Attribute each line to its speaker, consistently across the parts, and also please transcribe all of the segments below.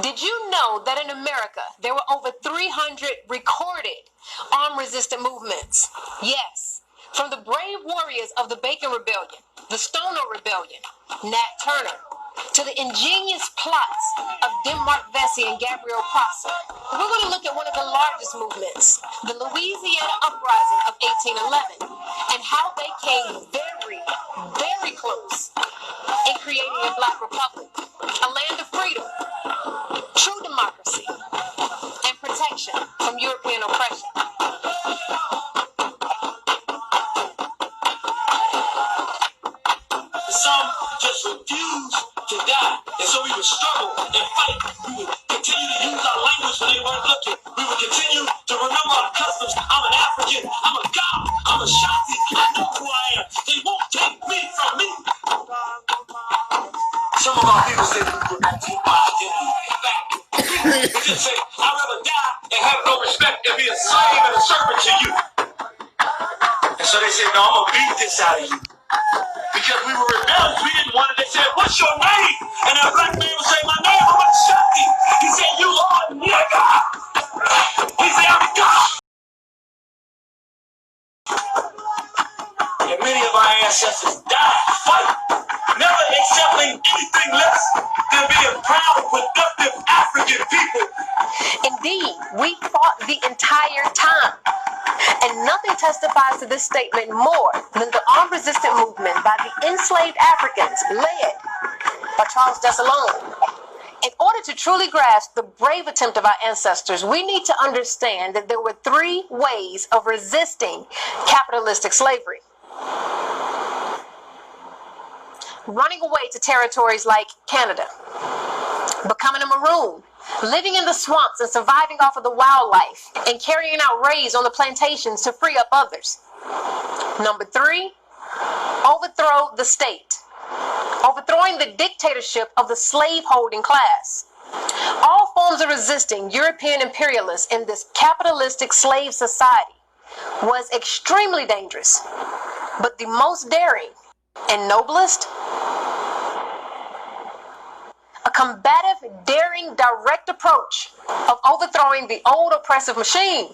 Speaker 1: Did you know that in America there were over 300 recorded armed resistant movements? Yes, from the brave warriors of the Bacon Rebellion, the Stono Rebellion, Nat Turner, to the ingenious plots of Denmark Vesey and Gabriel Prosser. We're going to look at one of the largest movements, the Louisiana Uprising of 1811, and how they came very, very close in creating a Black republic, a land of freedom, true democracy, and protection from European oppression.
Speaker 2: Some just refuse to die, and so we would struggle and fight. We would continue to use our language when they weren't looking. We would continue to remember our customs. I'm an African, I'm a God, I'm a Shanti, I know who I am. They won't take me from me. Some of our people say we would take my identity back. We just say, I'd rather die and have no respect and be a slave and a servant to you. And so they said, no, I'm gonna beat this out of you. Because we were rebellious, we didn't want it. They said, what's your name? And that black man would say, my name is Shakti. He said, you are a nigga. He said, I'm God. And many of our ancestors died fighting, never accepting anything less than being proud, productive African people.
Speaker 1: Indeed, we fought the entire time. And nothing testifies to this statement more than the armed resistance movement by the enslaved Africans led by Charles Dessalines. In order to truly grasp the brave attempt of our ancestors, we need to understand that there were three ways of resisting capitalistic slavery. Running away to territories like Canada, becoming a maroon, living in the swamps and surviving off of the wildlife, and carrying out raids on the plantations to free up others. Number three, overthrow the state, overthrowing the dictatorship of the slave-holding class. All forms of resisting European imperialists in this capitalistic slave society was extremely dangerous, but the most daring and noblest, a combative, daring, direct approach of overthrowing the old oppressive machine,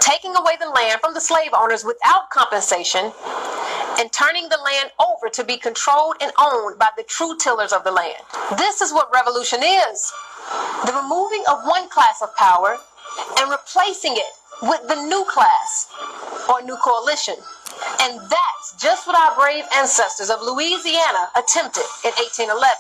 Speaker 1: taking away the land from the slave owners without compensation, and turning the land over to be controlled and owned by the true tillers of the land. This is what revolution is: the removing of one class of power and replacing it with the new class or new coalition. And that's just what our brave ancestors of Louisiana attempted in 1811.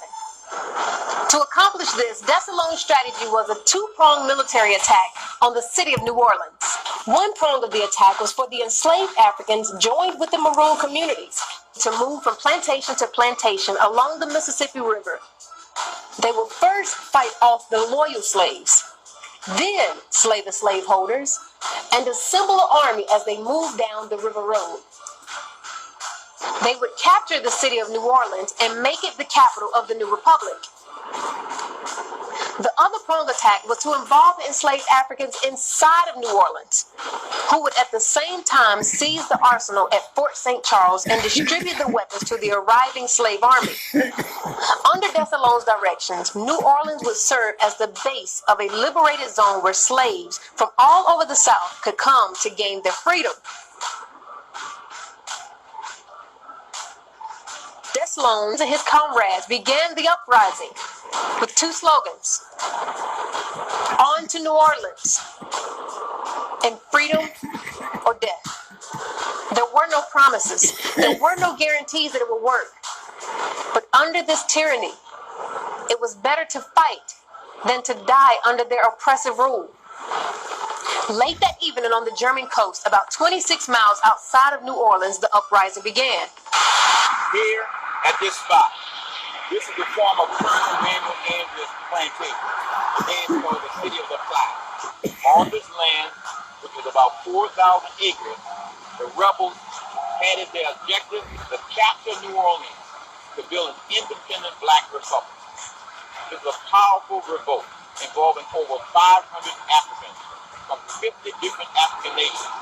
Speaker 1: To accomplish this, Dessalines' strategy was a two-pronged military attack on the city of New Orleans. One prong of the attack was for the enslaved Africans joined with the maroon communities to move from plantation to plantation along the Mississippi River. They would first fight off the loyal slaves, then slay the slaveholders, and assemble an army as they moved down the river road. They would capture the city of New Orleans and make it the capital of the new republic. The other pronged attack was to involve the enslaved Africans inside of New Orleans, who would at the same time seize the arsenal at Fort St. Charles and distribute the weapons to the arriving slave army. Under Dessalines' directions, New Orleans would serve as the base of a liberated zone where slaves from all over the South could come to gain their freedom. Dessalines and his comrades began the uprising with two slogans: on to New Orleans and freedom or death. There were no promises. There were no guarantees that it would work. But under this tyranny, it was better to fight than to die under their oppressive rule. Late that evening on the German coast, about 26 miles outside of New Orleans, the uprising began.
Speaker 3: Here at this spot, this is the former Colonel Manuel Andrews plantation, today it's called the City of the Fly. On this land, which is about 4,000 acres, the rebels had as their objective to capture New Orleans to build an independent Black republic. It was a powerful revolt involving over 500 Africans from 50 different African nations.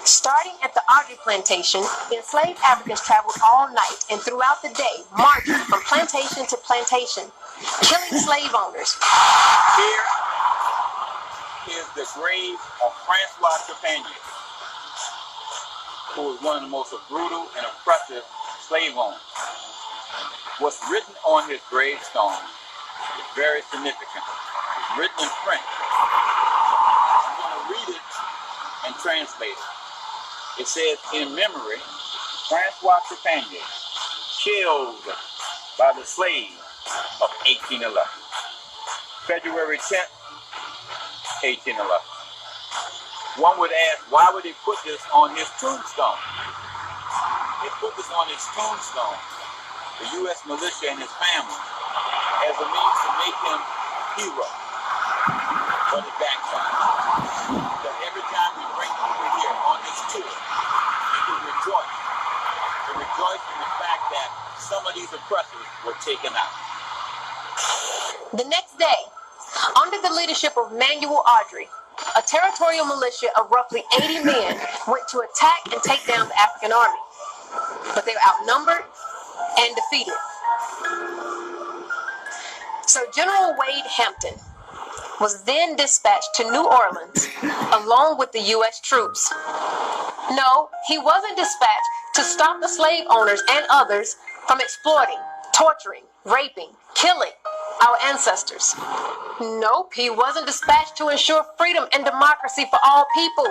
Speaker 1: Starting at the Audrey plantation, enslaved Africans traveled all night and throughout the day, marching from plantation to plantation, killing slave owners.
Speaker 3: Here is the grave of Francois Trepanier, who was one of the most brutal and oppressive slave owners. What's written on his gravestone is very significant. It's written in French. I'm going to read it and translate it. It says, in memory, Francois Trepanier, killed by the slaves of 1811. February 10th, 1811. One would ask, why would they put this on his tombstone? They put this on his tombstone, the U.S. militia and his family, as a means to make him hero. But it backfired. That every time we bring people here on this tour, people rejoice. They rejoice in the fact that some of these oppressors were taken out.
Speaker 1: The next day, under the leadership of Manuel Audrey, a territorial militia of roughly 80 men went to attack and take down the African army. But they were outnumbered and defeated. So General Wade Hampton was then dispatched to New Orleans along with the U.S. troops. No, he wasn't dispatched to stop the slave owners and others from exploiting, torturing, raping, killing our ancestors. Nope, he wasn't dispatched to ensure freedom and democracy for all people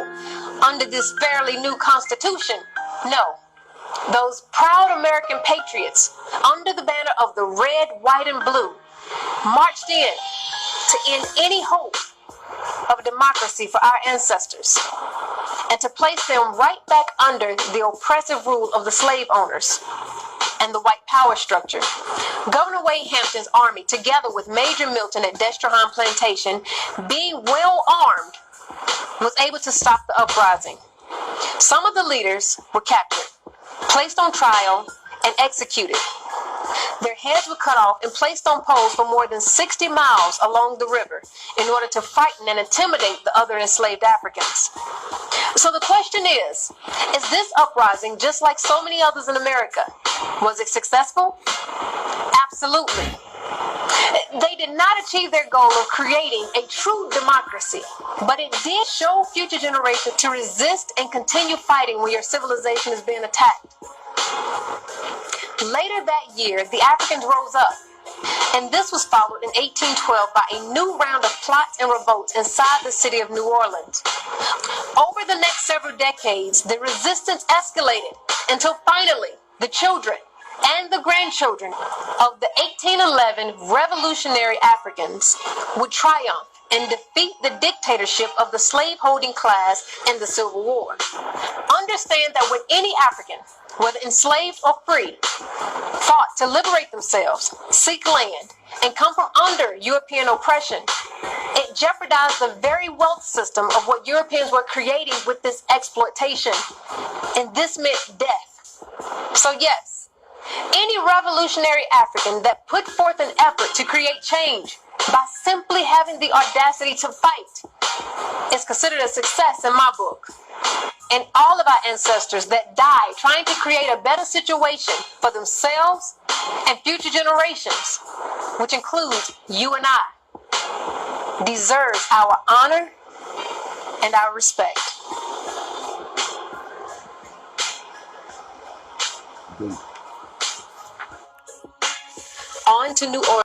Speaker 1: under this fairly new Constitution. No, those proud American patriots under the banner of the red, white, and blue marched in to end any hope of a democracy for our ancestors and to place them right back under the oppressive rule of the slave owners and the white power structure. Governor Wade Hampton's army, together with Major Milton at Destrehan Plantation, being well armed, was able to stop the uprising. Some of the leaders were captured, placed on trial, and executed. Their heads were cut off and placed on poles for more than 60 miles along the river in order to frighten and intimidate the other enslaved Africans. So the question is this uprising just like so many others in America? Was it successful? Absolutely. They did not achieve their goal of creating a true democracy, but it did show future generations to resist and continue fighting when your civilization is being attacked. Later that year, the Africans rose up, and this was followed in 1812 by a new round of plots and revolts inside the city of New Orleans. Over the next several decades, the resistance escalated until finally the children and the grandchildren of the 1811 revolutionary Africans would triumph and defeat the dictatorship of the slave-holding class in the Civil War. Understand that when any African, whether enslaved or free, fought to liberate themselves, seek land, and come from under European oppression, it jeopardized the very wealth system of what Europeans were creating with this exploitation. And this meant death. So yes, any revolutionary African that put forth an effort to create change by simply having the audacity to fight is considered a success in my book. And all of our ancestors that died trying to create a better situation for themselves and future generations, which includes you and I, deserves our honor and our respect. On to New Orleans.